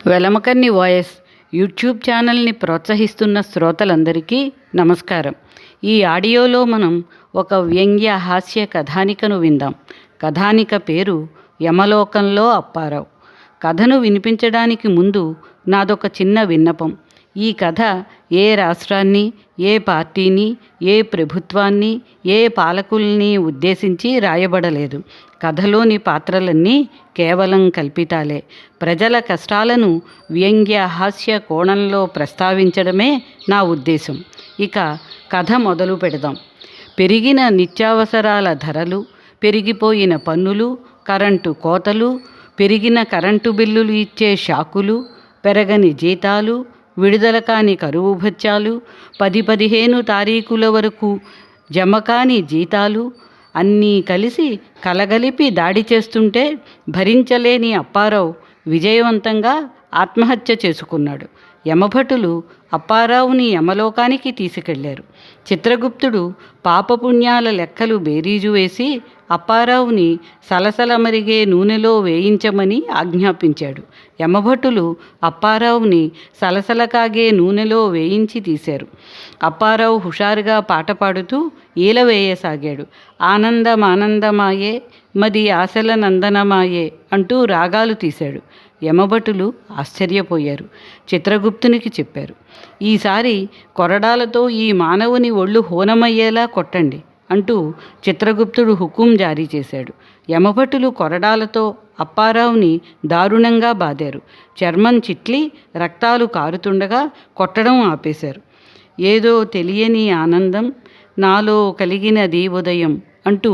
వెలమకన్ని voice YouTube ఛానల్ని ప్రోత్సహిస్తున్న శ్రోతలందరికీ నమస్కారం. ఈ ఆడియోలో మనం ఒక వ్యంగ్య హాస్య కథానికను విందాం. కథానిక పేరు యమలోకంలో అప్పారావు. కథను వినిపించడానికి ముందు నాదొక చిన్న విన్నపం. ఈ కథ ఏ రాష్ట్రాన్ని, ఏ పార్టీని, ఏ ప్రభుత్వాన్ని, ఏ పాలకుల్ని ఉద్దేశించి రాయబడలేదు. కథలోని పాత్రలన్నీ కేవలం కల్పితాలే. ప్రజల కష్టాలను వ్యంగ్య హాస్య కోణంలో ప్రస్తావించడమే నా ఉద్దేశం. ఇక కథ మొదలు పెడదాం. పెరిగిన నిత్యావసరాల ధరలు, పెరిగిపోయిన పన్నులు, కరెంటు కోతలు, పెరిగిన కరెంటు బిల్లులు ఇచ్చే షాకులు, పెరగని జీతాలు, విడుదల కాని కరువు భత్యాలు, 10-15 తారీఖుల వరకు జమకాని జీతాలు అన్నీ కలిసి కలగలిపి దాడి చేస్తుంటే భరించలేని అప్పారావు విజయవంతంగా ఆత్మహత్య చేసుకున్నాడు. యమభటులు అప్పారావుని యమలోకానికి తీసుకెళ్లారు. చిత్రగుప్తుడు పాపపుణ్యాల లెక్కలు బేరీజు వేసి అప్పారావుని సలసల మరిగే నూనెలో వేయించమని ఆజ్ఞాపించాడు. యమభటులు అప్పారావుని సలసల కాగే నూనెలో వేయించి తీశారు. అప్పారావు హుషారుగా పాట పాడుతూ ఈల వేయసాగాడు. ఆనందమానందమాయే మది ఆశల నందనమాయే అంటూ రాగాలు తీశాడు. యమభటులు ఆశ్చర్యపోయారు. చిత్రగుప్తునికి చెప్పారు, ఈసారి కొరడాలతో ఈ మానవుని ఒళ్ళు హోనమయ్యేలా కొట్టండి అంటూ చిత్రగుప్తుడు హుకుం జారీ చేశాడు. యమభటులు కొరడాలతో అప్పారావుని దారుణంగా బాదారు. చర్మం చిట్లి రక్తాలు కారుతుండగా కొట్టడం ఆపేశారు. ఏదో తెలియని ఆనందం నాలో కలిగినది ఉదయం అంటూ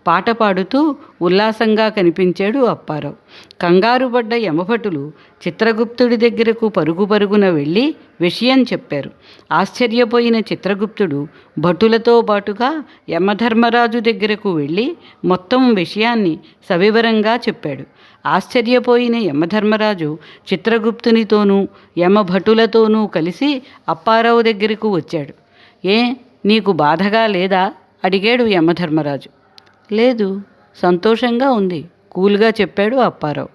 పాట పాడుతూ ఉల్లాసంగా కనిపించాడు అప్పారావు. కంగారుపడ్డ యమభటులు చిత్రగుప్తుడి దగ్గరకు పరుగున వెళ్ళి విషయం చెప్పారు. ఆశ్చర్యపోయిన చిత్రగుప్తుడు భటులతో పాటుగా యమధర్మరాజు దగ్గరకు వెళ్ళి మొత్తం విషయాన్ని సవివరంగా చెప్పాడు. ఆశ్చర్యపోయిన యమధర్మరాజు చిత్రగుప్తునితోనూ యమభటులతోనూ కలిసి అప్పారావు దగ్గరకు వచ్చాడు. ఏ, నీకు బాధగా లేదా అడిగాడు యమధర్మరాజు. లేదు, సంతోషంగా ఉంది, కూల్గా చెప్పాడు అప్పారావు.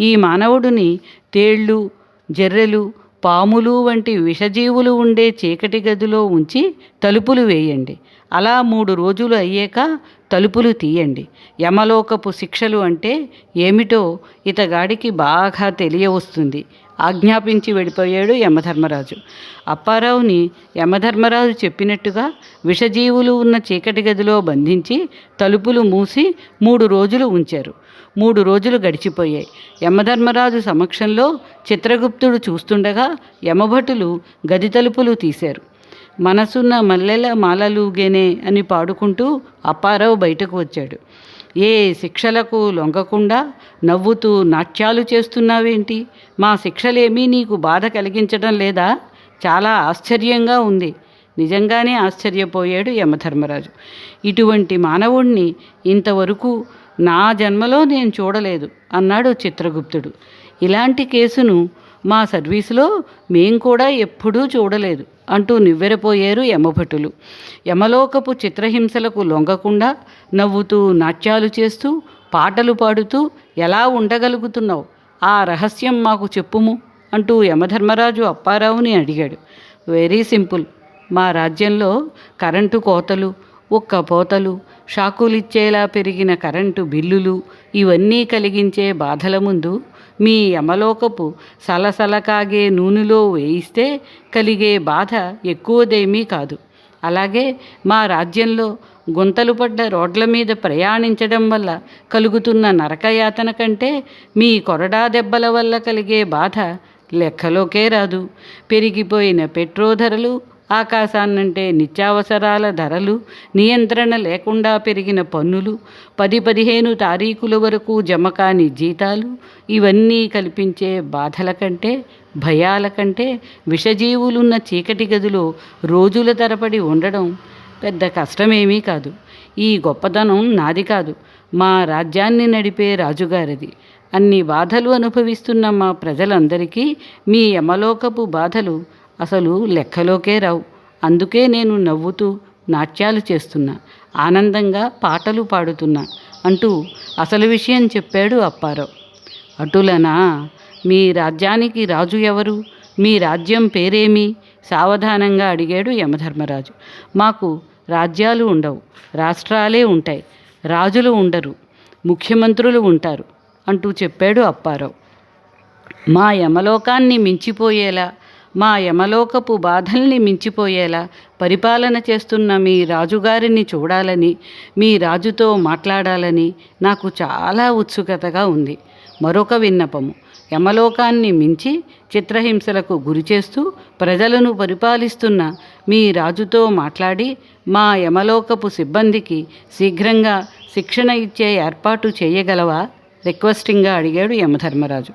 ఈ మానవుడిని తేళ్ళు, జర్రెలు, పాములు వంటి విషజీవులు ఉండే చీకటి గదిలో ఉంచి తలుపులు వేయండి. అలా 3 రోజులు అయ్యాక తలుపులు తీయండి. యమలోకపు శిక్షలు అంటే ఏమిటో ఇతగాడికి బాగా తెలియవస్తుంది ఆజ్ఞాపించి వెళ్ళిపోయాడు యమధర్మరాజు. అప్పారావుని యమధర్మరాజు చెప్పినట్టుగా విషజీవులు ఉన్న చీకటి గదిలో బంధించి తలుపులు మూసి 3 రోజులు ఉంచారు. 3 రోజులు గడిచిపోయాయి. యమధర్మరాజు సమక్షంలో చిత్రగుప్తుడు చూస్తుండగా యమభటులు గది తలుపులు తీశారు. మనసున్న మల్లెల మాలలుగేనే అని పాడుకుంటూ అప్పారావు బయటకు వచ్చాడు. ఏ శిక్షలకు లొంగకుండా నవ్వుతూ నాట్యాలు చేస్తున్నావేంటి? మా శిక్షలేమీ నీకు బాధ కలిగించడం లేదా? చాలా ఆశ్చర్యంగా ఉంది. నిజంగానే ఆశ్చర్యపోయాడు యమధర్మరాజు. ఇటువంటి మానవుణ్ణి ఇంతవరకు నా జన్మలో నేను చూడలేదు అన్నాడు చిత్రగుప్తుడు. ఇలాంటి కేసును మా సర్వీసులో మేం కూడా ఎప్పుడూ చూడలేదు అంటూ నివ్వెరపోయారు యమభటులు. యమలోకపు చిత్రహింసలకు లొంగకుండా నవ్వుతూ నాట్యాలు చేస్తూ పాటలు పాడుతూ ఎలా ఉండగలుగుతున్నావు? ఆ రహస్యం మాకు చెప్పుము అంటూ యమధర్మరాజు అప్పారావుని అడిగాడు. Very simple. మా రాజ్యంలో కరెంటు కోతలు, ఉక్కపోతలు, షాకులిచ్చేలా పెరిగిన కరెంటు బిల్లులు ఇవన్నీ కలిగించే బాధల ముందు మీ యమలోకపు సలసల కాగే నూనెలో వేయిస్తే కలిగే బాధ ఎక్కువదేమీ కాదు. అలాగే మా రాజ్యంలో గుంతలు పడ్డ రోడ్ల మీద ప్రయాణించడం వల్ల కలుగుతున్న నరకయాతన కంటే మీ కొరడా దెబ్బల వల్ల కలిగే బాధ లెక్కలోకే రాదు. పెరిగిపోయిన పెట్రోల్ ధరలు, ఆకాశాన్నంటే నిత్యావసరాల ధరలు, నియంత్రణ లేకుండా పెరిగిన పన్నులు, 10-15 తారీఖుల వరకు జమకాని జీతాలు ఇవన్నీ కల్పించే బాధల కంటే, భయాల కంటే విషజీవులున్న చీకటి గదిలో రోజుల తరబడి ఉండడం పెద్ద కష్టమేమీ కాదు. ఈ గొప్పతనం నాది కాదు, మా రాజ్యాన్ని నడిపే రాజుగారిది. అన్ని బాధలు అనుభవిస్తున్న మా ప్రజలందరికీ మీ యమలోకపు బాధలు అసలు లెక్కలోకే రావు. అందుకే నేను నవ్వుతూ నాట్యాలు చేస్తున్నా, ఆనందంగా పాటలు పాడుతున్నా అంటూ అసలు విషయం చెప్పాడు అప్పారావు. అటులనా? మీ రాజ్యానికి రాజు ఎవరు? మీ రాజ్యం పేరేమి? సావధానంగా అడిగాడు యమధర్మరాజు. మాకు రాజ్యాలు ఉండవు, రాష్ట్రాలే ఉంటాయి, రాజులు ఉండరు, ముఖ్యమంత్రులు ఉంటారు అంటూ చెప్పాడు అప్పారావు. మా యమలోకాన్ని మించిపోయేలా, మా యమలోకపు బాధల్ని మించిపోయేలా పరిపాలన చేస్తున్న మీ రాజుగారిని చూడాలని, మీ రాజుతో మాట్లాడాలని నాకు చాలా ఉత్సుకతగా ఉంది. మరొక విన్నపము, యమలోకాన్ని మించి చిత్రహింసలకు గురిచేస్తూ ప్రజలను పరిపాలిస్తున్న మీ రాజుతో మాట్లాడి మా యమలోకపు సిబ్బందికి శీఘ్రంగా శిక్షణ ఇచ్చే ఏర్పాటు చేయగలవా? రిక్వెస్టింగ్గా అడిగాడు యమధర్మరాజు.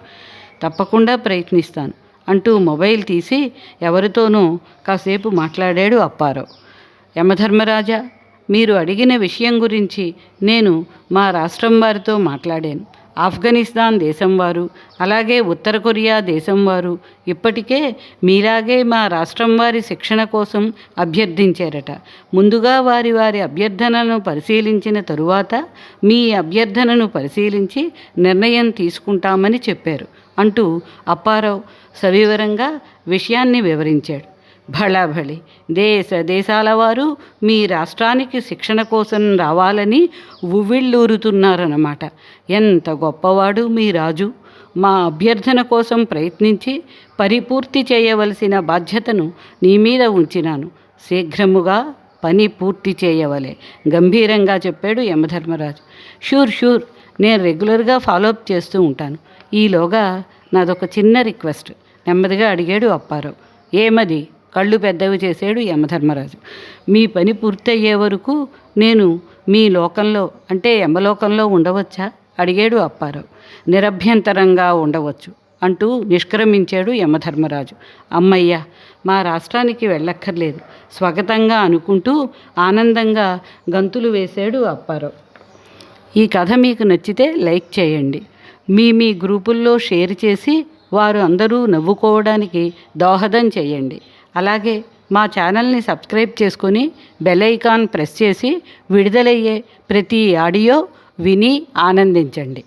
తప్పకుండా ప్రయత్నిస్తాను అంటూ మొబైల్ తీసి ఎవరితోనో కాసేపు మాట్లాడాడు అప్పారావు. యమధర్మరాజా, మీరు అడిగిన విషయం గురించి నేను మా రాష్ట్రం వారితో మాట్లాడాను. ఆఫ్ఘనిస్తాన్ దేశం వారు, అలాగే ఉత్తర కొరియా దేశం వారు ఇప్పటికే మీలాగే మా రాష్ట్రం వారి శిక్షణ కోసం అభ్యర్థించారట. ముందుగా వారి వారి అభ్యర్థనను పరిశీలించిన తరువాత మీ అభ్యర్థనను పరిశీలించి నిర్ణయం తీసుకుంటామని చెప్పారు అంటూ అప్పారావు సవివరంగా విషయాన్ని వివరించాడు. భళభళి, దేశాల వారు మీ రాష్ట్రానికి శిక్షణ కోసం రావాలని ఉవ్విళ్ళూరుతున్నారన్నమాట. ఎంత గొప్పవాడు మీ రాజు! మా అభ్యర్థన కోసం ప్రయత్నించి పరిపూర్తి చేయవలసిన బాధ్యతను నీ మీద ఉంచినాను. శీఘ్రముగా పని పూర్తి చేయవలే గంభీరంగా చెప్పాడు యమధర్మరాజు. షూర్, నేను రెగ్యులర్గా ఫాలోఅప్ చేస్తూ ఉంటాను. ఈలోగా నాదొక చిన్న రిక్వెస్ట్ నెమ్మదిగా అడిగాడు అప్పారావు. ఏమది? కళ్ళు పెద్దవి చేశాడు యమధర్మరాజు. మీ పని పూర్తయ్యే వరకు నేను మీ లోకంలో అంటే యమలోకంలో ఉండవచ్చా? అడిగాడు అప్పారావు. నిరభ్యంతరంగా ఉండవచ్చు అంటూ నిష్క్రమించాడు యమధర్మరాజు. అమ్మయ్య, మా రాష్ట్రానికి వెళ్ళక్కర్లేదు స్వాగతంగా అనుకుంటూ ఆనందంగా గంతులు వేశాడు అప్పారావు. ఈ కథ మీకు నచ్చితే లైక్ చేయండి. మీ గ్రూపుల్లో షేర్ చేసి వారు అందరూ నవ్వుకోవడానికి దోహదం చేయండి. అలాగే మా ఛానల్ని సబ్స్క్రైబ్ చేసుకొని బెల్ ఐకాన్ ప్రెస్ చేసి విడుదలయ్యే ప్రతి ఆడియో విని ఆనందించండి.